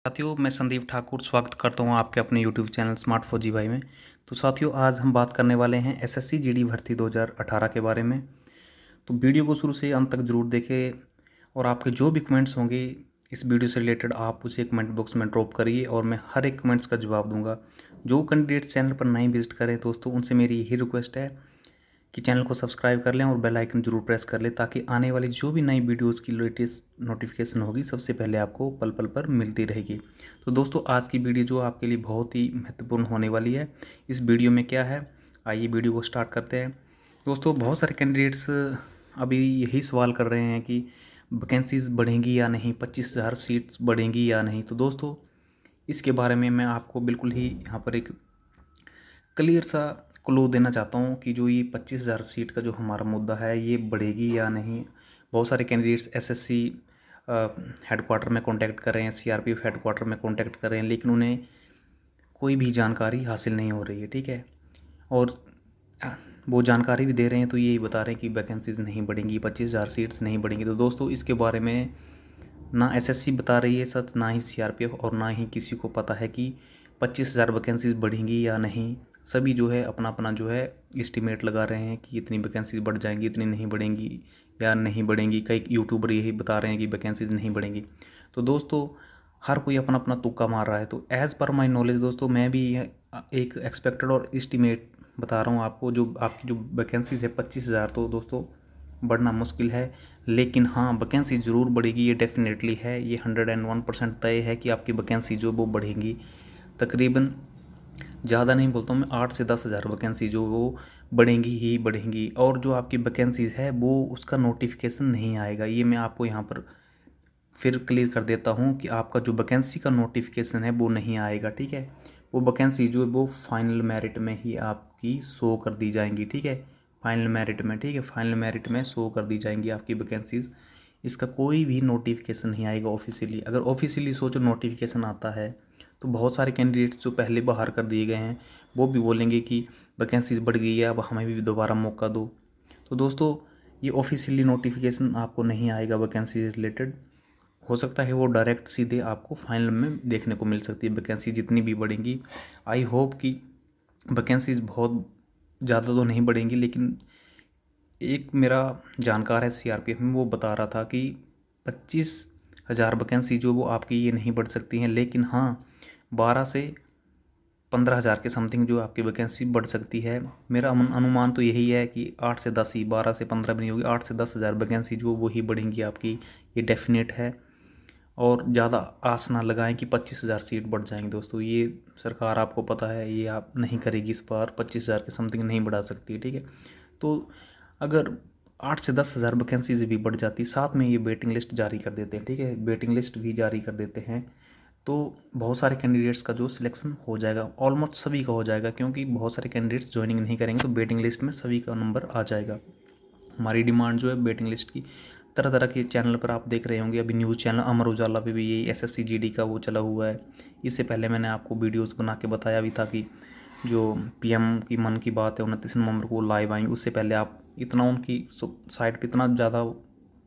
साथियों, मैं संदीप ठाकुर स्वागत करता हूं आपके अपने यूट्यूब चैनल स्मार्ट फौजी भाई में। तो साथियों, आज हम बात करने वाले हैं एसएससी जीडी भर्ती 2018 के बारे में। तो वीडियो को शुरू से अंत तक जरूर देखें और आपके जो भी कमेंट्स होंगे इस वीडियो से रिलेटेड आप उसे कमेंट बॉक्स में ड्रॉप करिए और मैं हर एक कमेंट्स का जवाब दूंगा। जो कैंडिडेट्स चैनल पर नहीं विजिट करें दोस्तों, उनसे मेरी यही रिक्वेस्ट है कि चैनल को सब्सक्राइब कर लें और बेल आइकन जरूर प्रेस कर लें, ताकि आने वाली जो भी नई वीडियोस की लेटेस्ट नोटिफिकेशन होगी सबसे पहले आपको पल पल पर मिलती रहेगी। तो दोस्तों, आज की वीडियो जो आपके लिए बहुत ही महत्वपूर्ण होने वाली है। इस वीडियो में क्या है, आइए वीडियो को स्टार्ट करते हैं। दोस्तों, बहुत सारे कैंडिडेट्स अभी यही सवाल कर रहे हैं कि वैकेंसीज बढ़ेंगी या नहीं, 25,000 सीट्स बढ़ेंगी या नहीं। तो दोस्तों, इसके बारे में मैं आपको बिल्कुल ही यहाँ पर एक क्लियर सा क्लू देना चाहता हूँ कि जो ये 25,000 सीट का जो हमारा मुद्दा है ये बढ़ेगी या नहीं। बहुत सारे कैंडिडेट्स एसएससी हेडक्वार्टर में कांटेक्ट कर रहे हैं, सीआरपीएफ हेडक्वार्टर में कांटेक्ट कर रहे हैं, लेकिन उन्हें कोई भी जानकारी हासिल नहीं हो रही है। ठीक है, और वो जानकारी भी दे रहे हैं तो यही बता रहे हैं कि वैकेंसीज नहीं बढ़ेंगी, 25,000 सीट्स नहीं बढ़ेंगी। तो दोस्तों, इसके बारे में ना एसएससी बता रही है सच, ना ही सीआरपीएफ, और ना ही किसी को पता है कि 25,000 वैकेंसीज बढ़ेंगी या नहीं। सभी जो है अपना अपना जो है एस्टिमेट लगा रहे हैं कि इतनी वैकेंसीज बढ़ जाएंगी, इतनी नहीं बढ़ेंगी या नहीं बढ़ेंगी। कई यूट्यूबर यही बता रहे हैं कि वैकेंसीज नहीं बढ़ेंगी। तो दोस्तों, हर कोई अपना अपना तुक्का मार रहा है। तो एज़ पर माई नॉलेज दोस्तों, मैं भी एक एक्सपेक्टेड और एस्टिमेट बता रहा हूँ आपको। जो आपकी जो वैकेंसीज है 25,000, तो दोस्तों बढ़ना मुश्किल है, लेकिन हाँ, वैकेंसी ज़रूर बढ़ेगी, ये डेफिनेटली है। ये 101% तय है कि आपकी वैकेंसी जो वो बढ़ेंगी। तकरीबन ज़्यादा नहीं बोलता हूँ मैं, 8 से 10,000 वैकेंसी जो वो बढ़ेंगी ही बढ़ेंगी। और जो आपकी वैकेंसीज है वो उसका नोटिफिकेशन नहीं आएगा। ये मैं आपको यहाँ पर फिर क्लियर कर देता हूँ कि आपका जो वैकेंसी का नोटिफिकेशन है वो नहीं आएगा। ठीक है, वो वैकेंसी जो है वो फाइनल मेरिट में ही आपकी शो कर दी जाएंगी। ठीक है, फाइनल मेरिट में, ठीक है, फाइनल मेरिट में शो कर दी जाएंगी आपकी वैकेंसीज। इसका कोई भी नोटिफिकेशन नहीं आएगा ऑफिशियली। अगर ऑफिशियली सोचो नोटिफिकेशन आता है तो बहुत सारे कैंडिडेट्स जो पहले बाहर कर दिए गए हैं वो भी बोलेंगे कि वैकेंसीज बढ़ गई है, अब हमें भी दोबारा मौका दो। तो दोस्तों, ये ऑफिशियली नोटिफिकेशन आपको नहीं आएगा वैकेंसी से रिलेटेड। हो सकता है वो डायरेक्ट सीधे आपको फाइनल में देखने को मिल सकती है वैकेंसी जितनी भी बढ़ेंगी। आई होप कि वैकेंसीज बहुत ज़्यादा तो नहीं बढ़ेंगी, लेकिन एक मेरा जानकार है सीआरपीएफ में, वो बता रहा था कि 25,000 वैकेंसी जो वो आपकी ये नहीं बढ़ सकती हैं, लेकिन हाँ 12 से 15,000 के समथिंग जो आपकी वैकेंसी बढ़ सकती है। मेरा अनुमान तो यही है कि 8 से 10 ही, 12 से 15 भी नहीं होगी, 8 से 10,000 वैकेंसी जो वो ही बढ़ेंगी आपकी, ये डेफिनेट है। और ज़्यादा आस ना लगाएं कि 25,000 सीट बढ़ जाएंगी। दोस्तों, ये सरकार आपको पता है ये आप नहीं करेगी, इस बार 25,000 के समथिंग नहीं बढ़ा सकती। ठीक है, तो अगर 8 से 10,000 वैकेंसीज भी बढ़ जाती, साथ में ये वेटिंग लिस्ट जारी कर देते हैं, ठीक है, वेटिंग लिस्ट भी जारी कर देते हैं, तो बहुत सारे कैंडिडेट्स का जो सिलेक्शन हो जाएगा, ऑलमोस्ट सभी का हो जाएगा, क्योंकि बहुत सारे कैंडिडेट्स ज्वाइनिंग नहीं करेंगे तो वेटिंग लिस्ट में सभी का नंबर आ जाएगा। हमारी डिमांड जो है वेटिंग लिस्ट की, तरह तरह के चैनल पर आप देख रहे होंगे, अभी न्यूज़ चैनल अमर उजाला पे भी यही एसएससी जीडी का वो चला हुआ है। इससे पहले मैंने आपको वीडियोस बना के बताया भी था कि जो पीएम की मन की बात है 29 नवंबर को लाइव आएंगे। उससे पहले आप इतना उनकी साइट पे इतना ज़्यादा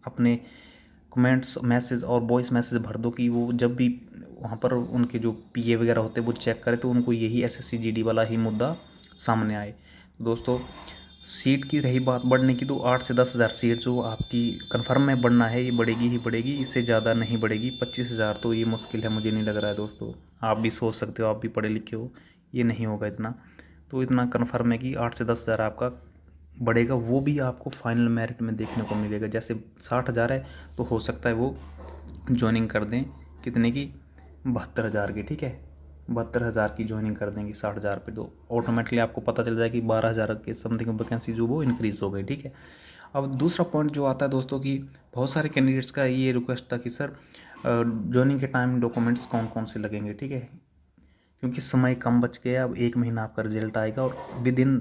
अपने कमेंट्स, मैसेज और वॉइस मैसेज भर दो कि वो जब भी वहाँ पर उनके जो पीए वगैरह होते हैं वो चेक करें तो उनको यही एसएससी जीडी वाला ही मुद्दा सामने आए। तो दोस्तों, सीट की रही बात बढ़ने की, तो 8 से 10,000 सीट जो आपकी कंफर्म में बढ़ना है ये बढ़ेगी ही बढ़ेगी, इससे ज़्यादा नहीं बढ़ेगी। 25,000 तो ये मुश्किल है, मुझे नहीं लग रहा है दोस्तों। आप भी सोच सकते हो, आप भी पढ़े लिखे हो, ये नहीं होगा इतना। तो इतना कन्फर्म है कि 8 से 10,000 आपका बढ़ेगा, वो भी आपको फाइनल मेरिट में देखने को मिलेगा। जैसे 60,000 है तो हो सकता है वो ज्वाइनिंग कर दें कितने की, 72,000 की। ठीक है, 72,000 की ज्वाइनिंग कर देंगे 60,000 पे, तो ऑटोमेटिकली आपको पता चल जाए कि 12,000 के समथिंग वैकेंसी जो वो इंक्रीज़ हो गई। ठीक है, अब दूसरा पॉइंट जो आता है दोस्तों कि बहुत सारे कैंडिडेट्स का ये रिक्वेस्ट था कि सर ज्वाइनिंग के टाइम डॉक्यूमेंट्स कौन कौन से लगेंगे। ठीक है, क्योंकि समय कम बच गया, अब 1 महीना आपका रिजल्ट आएगा और विद इन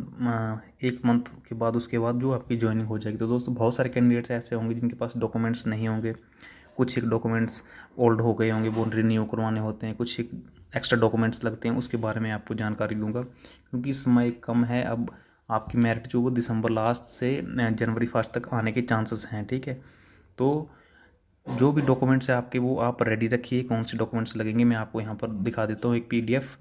1 मंथ के बाद उसके बाद जो आपकी ज्वाइनिंग हो जाएगी। तो दोस्तों, बहुत सारे कैंडिडेट्स ऐसे होंगे जिनके पास डॉक्यूमेंट्स नहीं होंगे, कुछ एक डॉक्यूमेंट्स ओल्ड हो गए होंगे, वो रिन्यू करवाने होते हैं, कुछ एक एक्स्ट्रा डॉक्यूमेंट्स लगते हैं, उसके बारे में आपको जानकारी दूंगा। क्योंकि समय कम है, अब आपकी मेरिट जो वो दिसंबर लास्ट से जनवरी फर्स्ट तक आने के चांसेस हैं। ठीक है, तो जो भी डॉक्यूमेंट्स है आपके वो आप रेडी रखिए। कौन से डॉक्यूमेंट्स लगेंगे मैं आपको यहाँ पर दिखा देता हूँ, एक PDF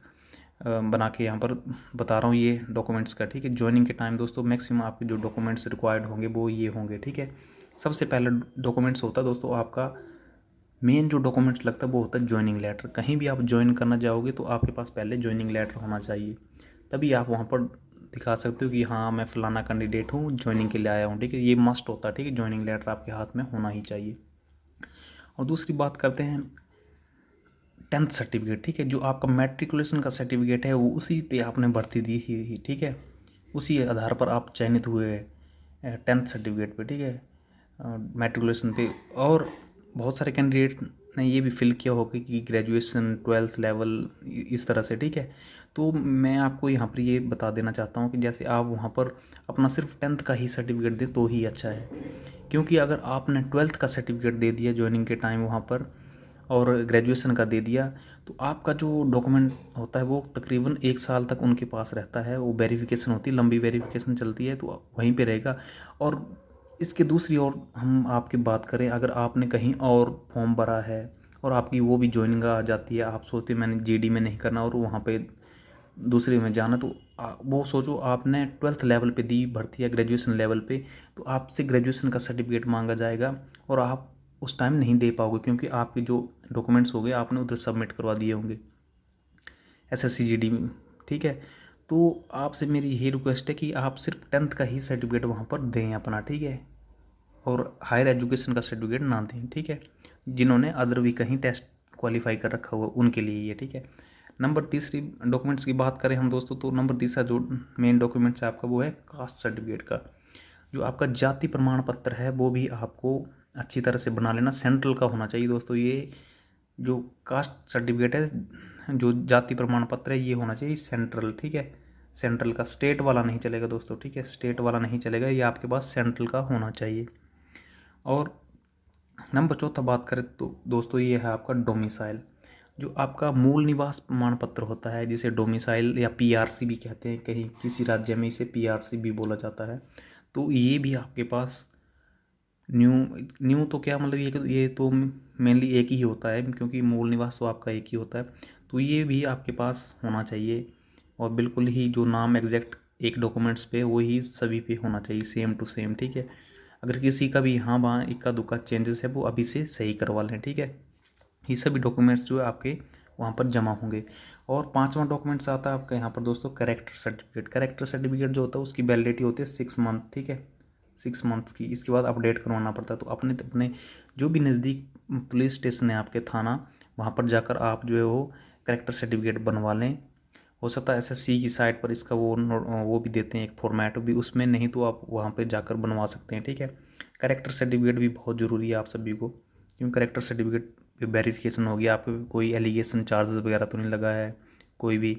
बना के यहाँ पर बता रहा हूँ ये डॉक्यूमेंट्स का, ठीक है। ज्वाइनिंग के टाइम दोस्तों मैक्सिमम आपके जो डॉक्यूमेंट्स रिक्वायर्ड होंगे वो ये होंगे, ठीक है। सबसे पहला डॉक्यूमेंट्स होता है दोस्तों आपका, मेन जो डॉक्यूमेंट्स लगता है वो होता है ज्वाइनिंग लेटर। कहीं भी आप ज्वाइन करना जाओगे तो आपके पास पहले ज्वाइनिंग लेटर होना चाहिए, तभी आप वहाँ पर दिखा सकते हो कि हाँ मैं फ़लाना कैंडिडेट हूँ, ज्वाइनिंग के लिए आया हूँ, ठीक है। ये मस्ट होता है, ठीक है, ज्वाइनिंग लेटर आपके हाथ में होना ही चाहिए। और दूसरी बात करते हैं 10th सर्टिफिकेट, ठीक है। जो आपका मैट्रिकुलेशन का सर्टिफिकेट है वो उसी पे आपने भर्ती दी ही, ठीक है। उसी आधार पर आप चयनित हुए 10th सर्टिफिकेट पे, ठीक है, मैट्रिकुलेशन पे। और बहुत सारे कैंडिडेट ने ये भी फिल किया होगा कि ग्रेजुएशन 12th लेवल इस तरह से, ठीक है। तो मैं आपको यहाँ पर ये बता देना चाहता हूँ कि जैसे आप वहाँ पर अपना सिर्फ 10th का ही सर्टिफिकेट दें तो ही अच्छा है, क्योंकि अगर आपने 12th का सर्टिफिकेट दे दिया ज्वाइनिंग के टाइम वहाँ पर और ग्रेजुएशन का दे दिया, तो आपका जो डॉक्यूमेंट होता है वो तकरीबन 1 साल तक उनके पास रहता है। वो वेरिफिकेशन होती है, लंबी वेरिफिकेशन चलती है, तो वहीं पे रहेगा। और इसके दूसरी ओर हम आपकी बात करें, अगर आपने कहीं और फॉर्म भरा है और आपकी वो भी ज्वाइनिंग आ जाती है, आप सोचते हैं मैंने GD में नहीं करना और वहाँ पे दूसरे में जाना, तो वो सोचो आपने 12th लेवल पे दी भर्ती या ग्रेजुएशन लेवल पे, तो आपसे ग्रेजुएशन का सर्टिफिकेट मांगा जाएगा और आप उस टाइम नहीं दे पाओगे, क्योंकि आपके जो डॉक्यूमेंट्स हो गए आपने उधर सबमिट करवा दिए होंगे SSC GD में, ठीक है। तो आपसे मेरी यही रिक्वेस्ट है कि आप सिर्फ 10th का ही सर्टिफिकेट वहाँ पर दें अपना, ठीक है। और हायर एजुकेशन का सर्टिफिकेट ना दें, ठीक है। जिन्होंने अदर भी कहीं टेस्ट क्वालिफाई कर रखा हुआ उनके लिए ये, ठीक है। नंबर तीसरी डॉक्यूमेंट्स की बात करें हम दोस्तों, तो नंबर तीसरा जो मेन डॉक्यूमेंट्स है आपका वो है कास्ट सर्टिफिकेट का। जो आपका जाति प्रमाण पत्र है वो भी आपको अच्छी तरह से बना लेना, सेंट्रल का होना चाहिए दोस्तों। ये जो कास्ट सर्टिफिकेट है, जो जाति प्रमाण पत्र है, ये होना चाहिए सेंट्रल, ठीक है। सेंट्रल का, स्टेट वाला नहीं चलेगा दोस्तों, ठीक है, स्टेट वाला नहीं चलेगा, ये आपके पास सेंट्रल का होना चाहिए। और नंबर चौथा बात करें तो दोस्तों ये है आपका डोमिसाइल। जो आपका मूल निवास प्रमाण पत्र होता है, जिसे डोमिसाइल या PRC भी कहते हैं, कहीं किसी राज्य में इसे PRC भी बोला जाता है। तो ये भी आपके पास न्यू तो क्या मतलब, ये तो मेनली एक ही होता है, क्योंकि मूल निवास तो आपका एक ही होता है। तो ये भी आपके पास होना चाहिए, और बिल्कुल ही जो नाम एग्जैक्ट एक डॉक्यूमेंट्स पे वही सभी पे होना चाहिए, सेम टू सेम, ठीक है। अगर किसी का भी यहाँ वहाँ इक्का दुक्का चेंजेस है वो अभी से सही करवा लें, ठीक है। ये सभी डॉक्यूमेंट्स जो है आपके वहाँ पर जमा होंगे। और पांचवा डॉक्यूमेंट्स आता है आपका यहाँ पर दोस्तों कैरेक्टर सर्टिफिकेट। कैरेक्टर सर्टिफिकेट जो होता है उसकी वैलिडिटी होती है 6 मंथ, ठीक है, 6 मंथ्स की। इसके बाद अपडेट करवाना पड़ता है। तो अपने जो भी नज़दीक पुलिस स्टेशन है आपके थाना, वहाँ पर जाकर आप जो है वो कैरेक्टर सर्टिफिकेट बनवा लें। हो सकता है SSC की साइट पर इसका वो भी देते हैं एक फॉर्मेट भी, उसमें नहीं तो आप वहाँ पर जाकर बनवा सकते हैं, ठीक है। कैरेक्टर सर्टिफिकेट भी बहुत ज़रूरी है आप सभी को, क्योंकि कैरेक्टर सर्टिफिकेट पे वेरिफिकेशन होगी, आप कोई एलिगेशन चार्जेस वगैरह तो नहीं लगा है, कोई भी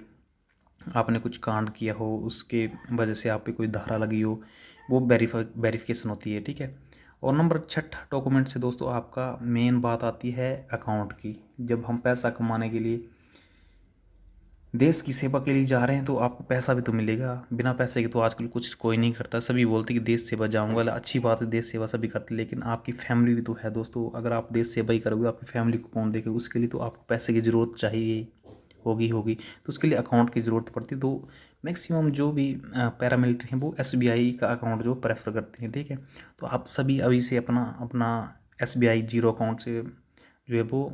आपने कुछ कांड किया हो उसके वजह से आप पे कोई धारा लगी हो, वो वेरिफिकेशन होती है, ठीक है। और नंबर 6 डॉक्यूमेंट से दोस्तों आपका मेन बात आती है अकाउंट की। जब हम पैसा कमाने के लिए देश की सेवा के लिए जा रहे हैं तो आपको पैसा भी तो मिलेगा। बिना पैसे के तो आजकल कुछ कोई नहीं करता। सभी बोलते कि देश सेवा जाऊंगा, अच्छी बात है, देश सेवा सभी करते, लेकिन आपकी फैमिली भी तो है दोस्तों। अगर आप देश सेवा ही करोगे आपकी फैमिली को कौन देखेगा? उसके लिए तो आपको पैसे की ज़रूरत चाहिए होगी, तो उसके लिए अकाउंट की ज़रूरत पड़ती है। तो मैक्सिमम जो भी पैरामिलिट्री हैं वो SBI का अकाउंट जो प्रेफर करते हैं, ठीक है। तो आप सभी अभी से अपना अपना SBI जीरो अकाउंट से जो है वो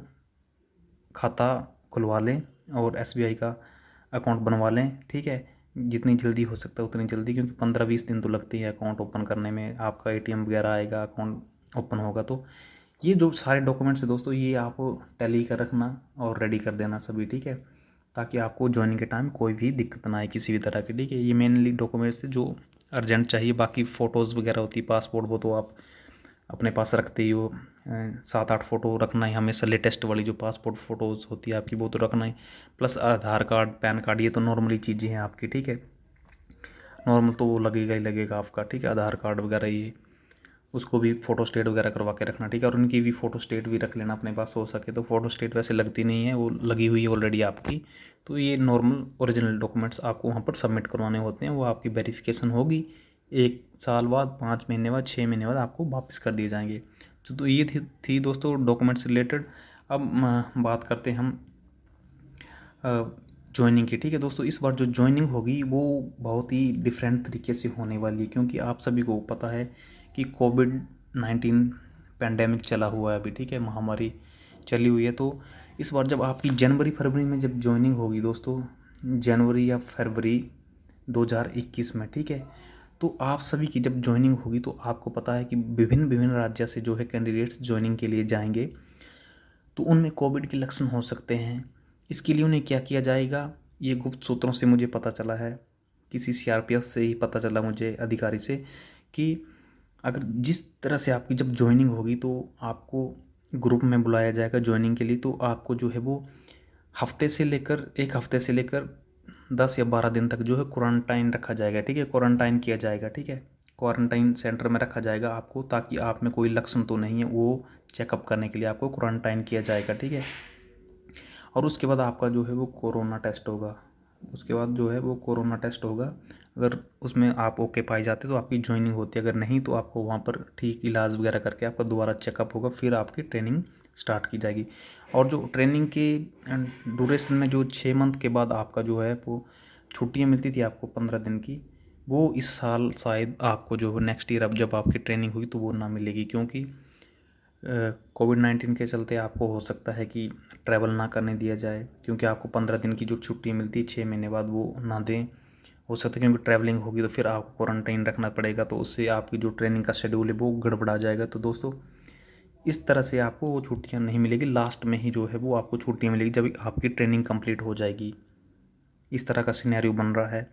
खाता खुलवा लें और SBI का अकाउंट बनवा लें, ठीक है। जितनी जल्दी हो सकता है उतनी जल्दी, क्योंकि 15-20 दिन तो लगते हैं अकाउंट ओपन करने में। आपका ATM वगैरह आएगा, अकाउंट ओपन होगा। तो ये जो सारे डॉक्यूमेंट्स है दोस्तों, ये आप टैली कर रखना और रेडी कर देना सभी, ठीक है, ताकि आपको ज्वाइनिंग के टाइम कोई भी दिक्कत ना आए किसी भी तरह की, ठीक है। ये मेनली डॉक्यूमेंट्स जो अर्जेंट चाहिए। बाकी फ़ोटोज़ वगैरह होती है, पासपोर्ट, वो तो आप अपने पास रखते ही हो। 7-8 फ़ोटो रखना ही हमेशा, लेटेस्ट वाली जो पासपोर्ट फ़ोटोज़ होती है आपकी वो तो रखना ही, प्लस आधार कार्ड, पैन कार्ड, ये तो नॉर्मली चीज़ें हैं आपकी, ठीक है। नॉर्मल तो वो लगेगा ही लगेगा आपका, ठीक है। आधार कार्ड वगैरह ये, उसको भी फ़ोटो स्टेट वगैरह करवा के रखना, ठीक है। और उनकी भी फ़ोटो स्टेट भी रख लेना अपने पास, हो सके तो। फ़ोटो स्टेट वैसे लगती नहीं है, वो लगी हुई है ऑलरेडी आपकी। तो ये नॉर्मल ओरिजिनल डॉक्यूमेंट्स आपको वहाँ पर सबमिट करवाने होते हैं। वो आपकी वेरिफिकेशन होगी, 1 साल बाद, 5 महीने बाद, 6 महीने बाद आपको वापस कर दिए जाएंगे। तो ये थी दोस्तों डॉक्यूमेंट्स रिलेटेड। अब बात करते हैं हम ज्वाइनिंग की। ठीक है दोस्तों, इस बार जो ज्वाइनिंग होगी वो बहुत ही डिफरेंट तरीके से होने वाली है, क्योंकि आप सभी को पता है कि कोविड-19 पैंडेमिक चला हुआ है अभी। ठीक है, महामारी चली हुई है। तो इस बार जब आपकी जनवरी फरवरी में जब ज्वाइनिंग होगी दोस्तों, जनवरी या फरवरी 2021 में, ठीक है, तो आप सभी की जब ज्वाइनिंग होगी तो आपको पता है कि विभिन्न विभिन्न राज्य से जो है कैंडिडेट्स ज्वाइनिंग के लिए जाएंगे, तो उनमें कोविड के लक्षण हो सकते हैं। इसके लिए उन्हें क्या किया जाएगा, ये गुप्त सूत्रों से मुझे पता चला है, किसी सीआरपीएफ से ही पता चला मुझे, अधिकारी से, कि अगर जिस तरह से आपकी जब ज्वाइनिंग होगी तो आपको ग्रुप में बुलाया जाएगा ज्वाइनिंग के लिए। तो आपको जो है वो एक हफ्ते से लेकर 10 या 12 दिन तक जो है क्वारंटाइन रखा जाएगा। ठीक है, क्वारंटाइन किया जाएगा। ठीक है, क्वारंटाइन सेंटर में रखा जाएगा आपको, ताकि आप में कोई लक्षण तो नहीं है वो चेकअप करने के लिए आपको क्वारंटाइन किया जाएगा। ठीक है, और उसके बाद आपका जो है वो कोरोना टेस्ट होगा। अगर उसमें आप ओके पाए जाते तो आपकी ज्वाइनिंग होती है, अगर नहीं तो आपको वहाँ पर ठीक इलाज वगैरह करके आपका दोबारा चेकअप होगा, फिर आपकी ट्रेनिंग स्टार्ट की जाएगी। और जो ट्रेनिंग के ड्यूरेशन में जो 6 मंथ के बाद आपका जो है वो छुट्टियाँ मिलती थी आपको 15 दिन की, वो इस साल शायद आपको जो नेक्स्ट ईयर अब जब आपकी ट्रेनिंग हुई तो वो ना मिलेगी, क्योंकि कोविड-19 के चलते आपको हो सकता है कि ट्रैवल ना करने दिया जाए, क्योंकि आपको 15 दिन की जो छुट्टी मिलती है 6 महीने बाद वो ना दें। हो सकता है क्योंकि ट्रैवलिंग होगी तो फिर आपको क्वारंटाइन रखना पड़ेगा, तो उससे आपकी जो ट्रेनिंग का शेड्यूल है वो गड़बड़ा जाएगा। तो दोस्तों इस तरह से आपको वो छुट्टियाँ नहीं मिलेगी, लास्ट में ही जो है वो आपको छुट्टियाँ मिलेगी जब आपकी ट्रेनिंग कंप्लीट हो जाएगी। इस तरह का सिनेरियो बन रहा है।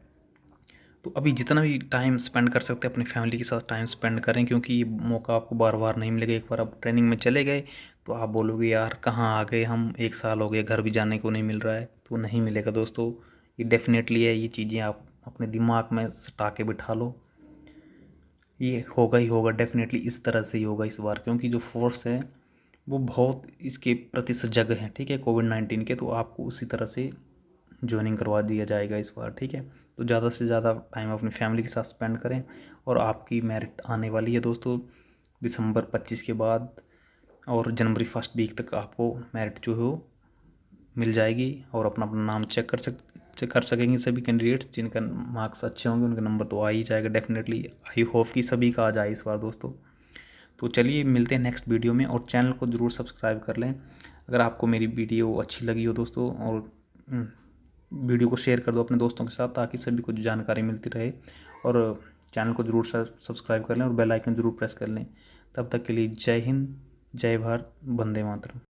तो अभी जितना भी टाइम स्पेंड कर सकते हैं अपनी फैमिली के साथ टाइम स्पेंड करें, क्योंकि ये मौका आपको बार बार नहीं मिलेगा। एक बार आप ट्रेनिंग में चले गए तो आप बोलोगे यार कहाँ आ गए हम, 1 साल हो गए, घर भी जाने को नहीं मिल रहा है। तो नहीं मिलेगा दोस्तों, ये डेफिनेटली है। ये चीज़ें आप अपने दिमाग में सटा के बिठा लो, ये होगा ही होगा, डेफिनेटली इस तरह से ही होगा इस बार, क्योंकि जो फोर्स है वो बहुत इसके प्रति सजग है। ठीक है, कोविड-19 के, तो आपको उसी तरह से ज्वाइनिंग करवा दिया जाएगा इस बार। ठीक है, तो ज़्यादा से ज़्यादा टाइम अपनी फैमिली के साथ स्पेंड करें। और आपकी मेरिट आने वाली है दोस्तों दिसंबर 25 के बाद, और जनवरी फर्स्ट वीक तक आपको मेरिट जो है वो मिल जाएगी, और अपना अपना नाम चेक कर सकेंगे सभी कैंडिडेट्स। जिनका मार्क्स अच्छे होंगे उनका नंबर तो आ ही जाएगा डेफिनेटली। आई होप कि सभी का आ जाए इस बार दोस्तों। तो चलिए मिलते हैं नेक्स्ट वीडियो में, और चैनल को ज़रूर सब्सक्राइब कर लें अगर आपको मेरी वीडियो अच्छी लगी हो दोस्तों, और वीडियो को शेयर कर दो अपने दोस्तों के साथ, ताकि सभी को जानकारी मिलती रहे। और चैनल को ज़रूर सब्सक्राइब कर लें और बेल आइकन ज़रूर प्रेस कर लें। तब तक के लिए जय हिंद, जय भारत, वंदे मातरम।